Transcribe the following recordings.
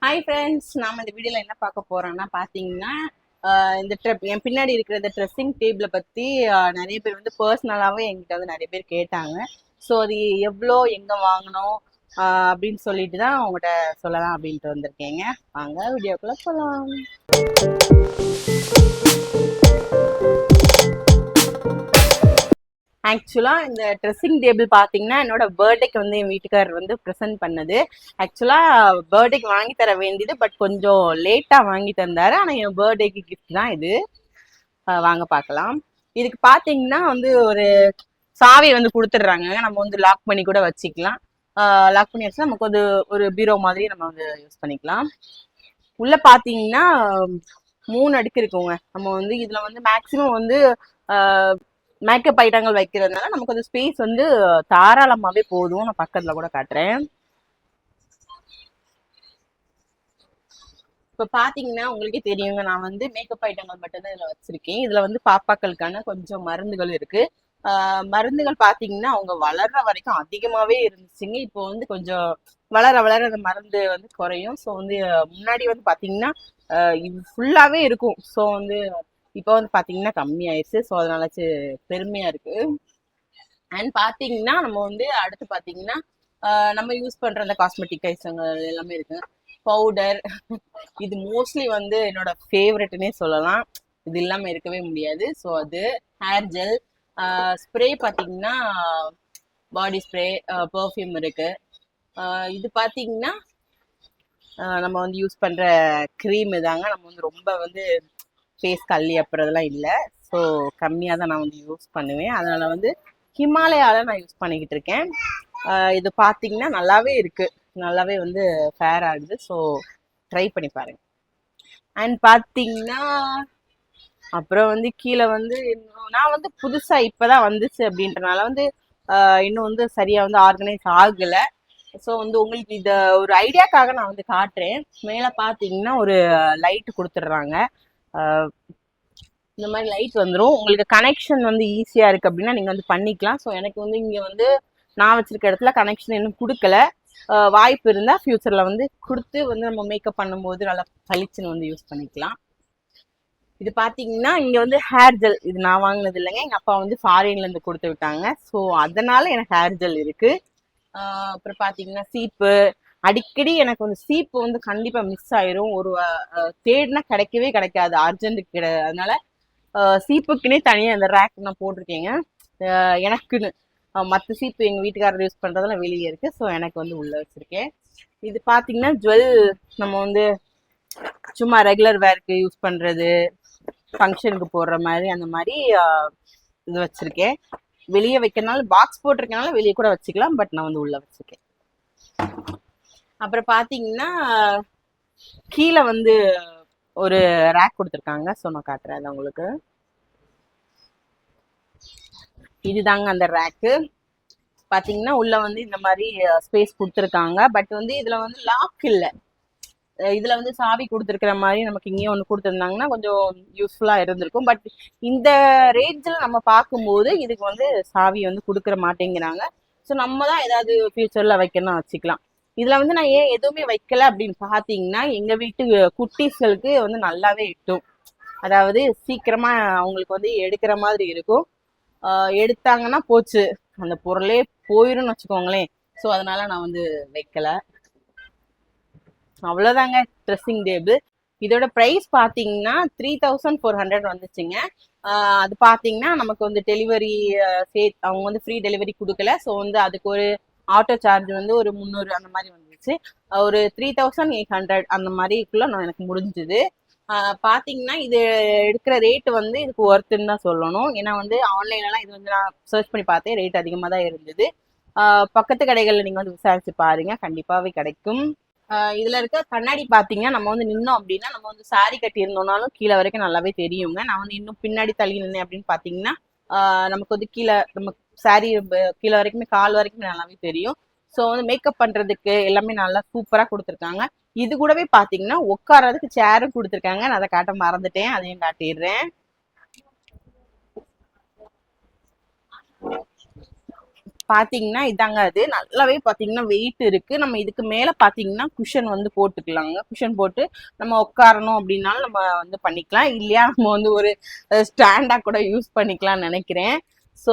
Hi friends, நாம இந்த வீடியோல என்ன பார்க்க போறோம்னா பாத்தீங்கன்னா இந்த என் பின்னாடி இருக்கிற இந்த ட்ரெஸ்ஸிங் டேபிளை பத்தி நிறைய பேர் வந்து பர்சனலாவே என்கிட்ட வந்து நிறைய பேர் கேட்டாங்க. ஸோ அது எவ்வளோ எங்க வாங்கினோம் அப்படின்னு சொல்லிட்டு தான் உங்கள்கிட்ட சொல்லலாம் அப்படின்ட்டு வந்திருக்கேங்க. வாங்க வீடியோக்குள்ள போகலாம். ஆக்சுவலாக இந்த ட்ரெஸ்ஸிங் டேபிள் பார்த்தீங்கன்னா என்னோட பர்த்டேக்கு வந்து என் வீட்டுக்காரர் வந்து ப்ரெசென்ட் பண்ணது. ஆக்சுவலாக பர்த்டேக்கு வாங்கி தர வேண்டியது, பட் கொஞ்சம் லேட்டாக வாங்கி தந்தார். ஆனால் என் பர்த்டேக்கு கிஃப்ட் தான் இது. வாங்க பார்க்கலாம். இதுக்கு பார்த்தீங்கன்னா வந்து ஒரு சாவி வந்து கொடுத்துட்றாங்க. நம்ம வந்து லாக் பண்ணி கூட வச்சுக்கலாம். லாக் பண்ணி வச்சா நமக்கு வந்து ஒரு பீரோ மாதிரி நம்ம வந்து யூஸ் பண்ணிக்கலாம். உள்ள பார்த்தீங்கன்னா 3 அடுக்கு இருக்குங்க. நம்ம வந்து இதில் வந்து மேக்ஸிமம் வந்து மேக்கப் ஐட்டங்கள் வைக்கிறதுனால நமக்கு அந்த ஸ்பேஸ் வந்து தாராளமாகவே போதும். நான் பக்கத்தில் கூட காட்டுறேன். இப்போ பார்த்தீங்கன்னா உங்களுக்கே தெரியுங்க, நான் வந்து மேக்கப் ஐட்டங்கள் மட்டும்தான் இதில் வச்சிருக்கேன். இதில் வந்து பாப்பாக்களுக்கான கொஞ்சம் மருந்துகள் இருக்கு. மருந்துகள் பார்த்தீங்கன்னா அவங்க வளர்ற வரைக்கும் அதிகமாகவே இருந்துச்சுங்க. இப்போ வந்து கொஞ்சம் வளர வளர அந்த மருந்து வந்து குறையும். ஸோ வந்து முன்னாடி வந்து பார்த்தீங்கன்னா இது ஃபுல்லாகவே இருக்கும். ஸோ வந்து இப்போ வந்து பார்த்தீங்கன்னா கம்மியாயிருச்சு. ஸோ அதனால பெருமையாக இருக்கு. அண்ட் பார்த்தீங்கன்னா நம்ம வந்து அடுத்து பார்த்தீங்கன்னா நம்ம யூஸ் பண்ணுற அந்த காஸ்மெட்டிக் ஐட்டங்கள் எல்லாமே இருக்கு. பவுடர், இது மோஸ்ட்லி வந்து என்னோட ஃபேவரெட்னே சொல்லலாம். இது இல்லாமல் இருக்கவே முடியாது. ஸோ அது ஹேர் ஜெல், ஸ்ப்ரே பார்த்தீங்கன்னா பாடி ஸ்ப்ரே, பர்ஃப்யூம் இருக்கு. இது பார்த்தீங்கன்னா நம்ம வந்து யூஸ் பண்ணுற க்ரீம் இதாங்க. நம்ம வந்து ரொம்ப வந்து ஃபேஸ் கல்லி அப்புறதெல்லாம் இல்லை. ஸோ கம்மியாக தான் நான் வந்து யூஸ் பண்ணுவேன். அதனால் வந்து ஹிமாலயாவில் நான் யூஸ் பண்ணிக்கிட்டு இருக்கேன். இது பார்த்தீங்கன்னா நல்லாவே இருக்குது. நல்லாவே வந்து ஃபேர் ஆகுது. ஸோ ட்ரை பண்ணி பாருங்க. அண்ட் பார்த்தீங்கன்னா அப்புறம் வந்து கீழே வந்து நான் வந்து புதுசாக இப்போ தான் வந்துச்சு அப்படின்றனால வந்து இன்னும் வந்து சரியாக வந்து ஆர்கனைஸ் ஆகலை. ஸோ வந்து உங்களுக்கு இதை ஒரு ஐடியாக்காக நான் வந்து காட்டுறேன். மேலே பார்த்தீங்கன்னா ஒரு லைட் கொடுத்துட்றாங்க. இந்த மாதிரி லைட் வந்துடும். உங்களுக்கு கனெக்ஷன் வந்து ஈஸியாக இருக்குது அப்படின்னா நீங்கள் வந்து பண்ணிக்கலாம். ஸோ எனக்கு வந்து இங்கே வந்து நான் வச்சுருக்க இடத்துல கனெக்ஷன் இன்னும் கொடுக்கல. வாய்ப்பு இருந்தால் ஃப்யூச்சரில் வந்து கொடுத்து வந்து நம்ம மேக்கப் பண்ணும்போது நல்லா பளிச்சுன்னு வந்து யூஸ் பண்ணிக்கலாம். இது பார்த்தீங்கன்னா இங்கே வந்து ஹேர் ஜெல், இது நான் வாங்கினது இல்லைங்க. எங்கள் அப்பா வந்து ஃபாரின்லேருந்து கொடுத்து விட்டாங்க. ஸோ அதனால் எனக்கு ஹேர் ஜெல் இருக்குது. அப்புறம் பார்த்தீங்கன்னா சீப்பு. அடிக்கடி எனக்கு வந்து சீப்பு வந்து கண்டிப்பாக மிஸ் ஆயிரும். ஒரு தேடினா கிடைக்கவே கிடைக்காது, அர்ஜென்ட்டுக்கு கிடையாது. அதனால சீப்புக்குன்னே தனியாக அந்த ரேக் நான் போட்டிருக்கேங்க. எனக்குன்னு மற்ற சீப்பு எங்கள் வீட்டுக்காரர் யூஸ் பண்ணுறதெல்லாம் வெளியே இருக்குது. ஸோ எனக்கு வந்து உள்ளே வச்சுருக்கேன். இது பார்த்தீங்கன்னா ஜுவல், நம்ம வந்து சும்மா ரெகுலர் வேருக்கு யூஸ் பண்ணுறது, ஃபங்க்ஷனுக்கு போடுற மாதிரி அந்த மாதிரி இது வச்சுருக்கேன். வெளியே வைக்கிறனால பாக்ஸ் போட்டிருக்கனால வெளியே கூட வச்சுக்கலாம். பட் நான் வந்து உள்ளே வச்சுருக்கேன். அப்புறம் பார்த்தீங்கன்னா கீழே வந்து ஒரு ரேக் கொடுத்துருக்காங்க. ஸோ நான் காட்டுறேன் அது உங்களுக்கு. இதுதாங்க அந்த ரேக்கு. பார்த்தீங்கன்னா உள்ள வந்து இந்த மாதிரி ஸ்பேஸ் கொடுத்துருக்காங்க. பட் வந்து இதில் வந்து லாக் இல்லை. இதில் வந்து சாவி கொடுத்துருக்கிற மாதிரி நமக்கு இங்கேயும் ஒன்று கொடுத்துருந்தாங்கன்னா கொஞ்சம் யூஸ்ஃபுல்லாக இருந்திருக்கும். பட் இந்த ரேஞ்சில் நம்ம பார்க்கும்போது இதுக்கு வந்து சாவி வந்து கொடுக்குற மாட்டேங்கிறாங்க. ஸோ நம்ம தான் ஏதாவது ஃபியூச்சரில் வைக்கணும் வச்சுக்கலாம். இதில் வந்து நான் ஏன் எதுவுமே வைக்கல அப்படின்னு பார்த்தீங்கன்னா எங்கள் வீட்டு குட்டீஸ்களுக்கு வந்து நல்லாவே எட்டும். அதாவது சீக்கிரமாக அவங்களுக்கு வந்து எடுக்கிற மாதிரி இருக்கும். எடுத்தாங்கன்னா போச்சு, அந்த பொருளே போயிரும்னு வச்சுக்கோங்களேன். ஸோ அதனால நான் வந்து வைக்கல. அவ்வளோதாங்க ட்ரெஸ்ஸிங் டேபிள். இதோட ப்ரைஸ் பார்த்தீங்கன்னா 3400 வந்துச்சுங்க. அது பார்த்தீங்கன்னா நமக்கு வந்து டெலிவரி அவங்க வந்து ஃப்ரீ டெலிவரி கொடுக்கல. ஸோ வந்து அதுக்கு ஒரு ஆட்டோ சார்ஜ் வந்து ஒரு 300 அந்த மாதிரி வந்துச்சு. ஒரு 3800 அந்த மாதிரிக்குள்ள எனக்கு முடிஞ்சுது. பார்த்தீங்கன்னா இது எடுக்கிற ரேட்டு வந்து இதுக்கு ஒர்த்துன்னு தான் சொல்லணும். ஏன்னா வந்து ஆன்லைன்லலாம் இது வந்து நான் சர்ச் பண்ணி பார்த்தேன், ரேட் அதிகமாக தான் இருந்தது. பக்கத்து கடைகளில் நீங்கள் வந்து விசாரிச்சு பாருங்க, கண்டிப்பாகவே கிடைக்கும். இதுல இருக்க கண்ணாடி பாத்தீங்கன்னா நம்ம வந்து நின்னோம் அப்படின்னா நம்ம வந்து சாரி கட்டி இருந்தோம்னாலும் கீழே வரைக்கும் நல்லாவே தெரியுங்க. நான் வந்து இன்னும் பின்னாடி தள்ளி நின்னேன் அப்படின்னு பாத்தீங்கன்னா நமக்கு வந்து கீழே நம்ம சாரி கீழே வரைக்குமே கால் வரைக்குமே நல்லாவே தெரியும். ஸோ வந்து மேக்கப் பண்றதுக்கு எல்லாமே நல்லா சூப்பரா கொடுத்துருக்காங்க. இது கூடவே பாத்தீங்கன்னா உட்கார்றதுக்கு சேரும் கொடுத்துருக்காங்க. நான் அதை காட்ட மறந்துட்டேன், அதையும் காட்டிடுறேன். பாத்தீங்கன்னா இதாங்க அது நல்லாவே பாத்தீங்கன்னா வெயிட் இருக்கு. நம்ம இதுக்கு மேல பாத்தீங்கன்னா குஷன் வந்து போட்டுக்கலாங்க. குஷன் போட்டு நம்ம உட்காரணும் அப்படின்னாலும் நம்ம வந்து பண்ணிக்கலாம். இல்லையா நம்ம வந்து ஒரு ஸ்டாண்டா கூட யூஸ் பண்ணிக்கலாம்னு நினைக்கிறேன். ஸோ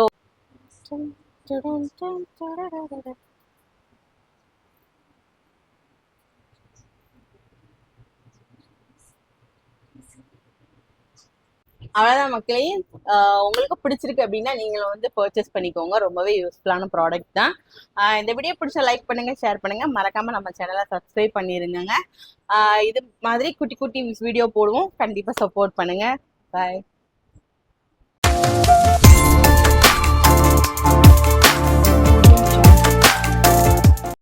அவ்வளவுதான் மக்களே. உங்களுக்கு பிடிச்சிருக்கு அப்படின்னா நீங்களும் வந்து பர்ச்சேஸ் பண்ணிக்கோங்க. ரொம்பவே யூஸ்ஃபுல்லான ப்ராடக்ட் தான். இந்த வீடியோ பிடிச்சா லைக் பண்ணுங்க, ஷேர் பண்ணுங்க, மறக்காம நம்ம சேனலை சப்ஸ்கிரைப் பண்ணிருங்க. இது மாதிரி குட்டி குட்டி வீடியோ போடுவோம். கண்டிப்பா சப்போர்ட் பண்ணுங்க. பாய்.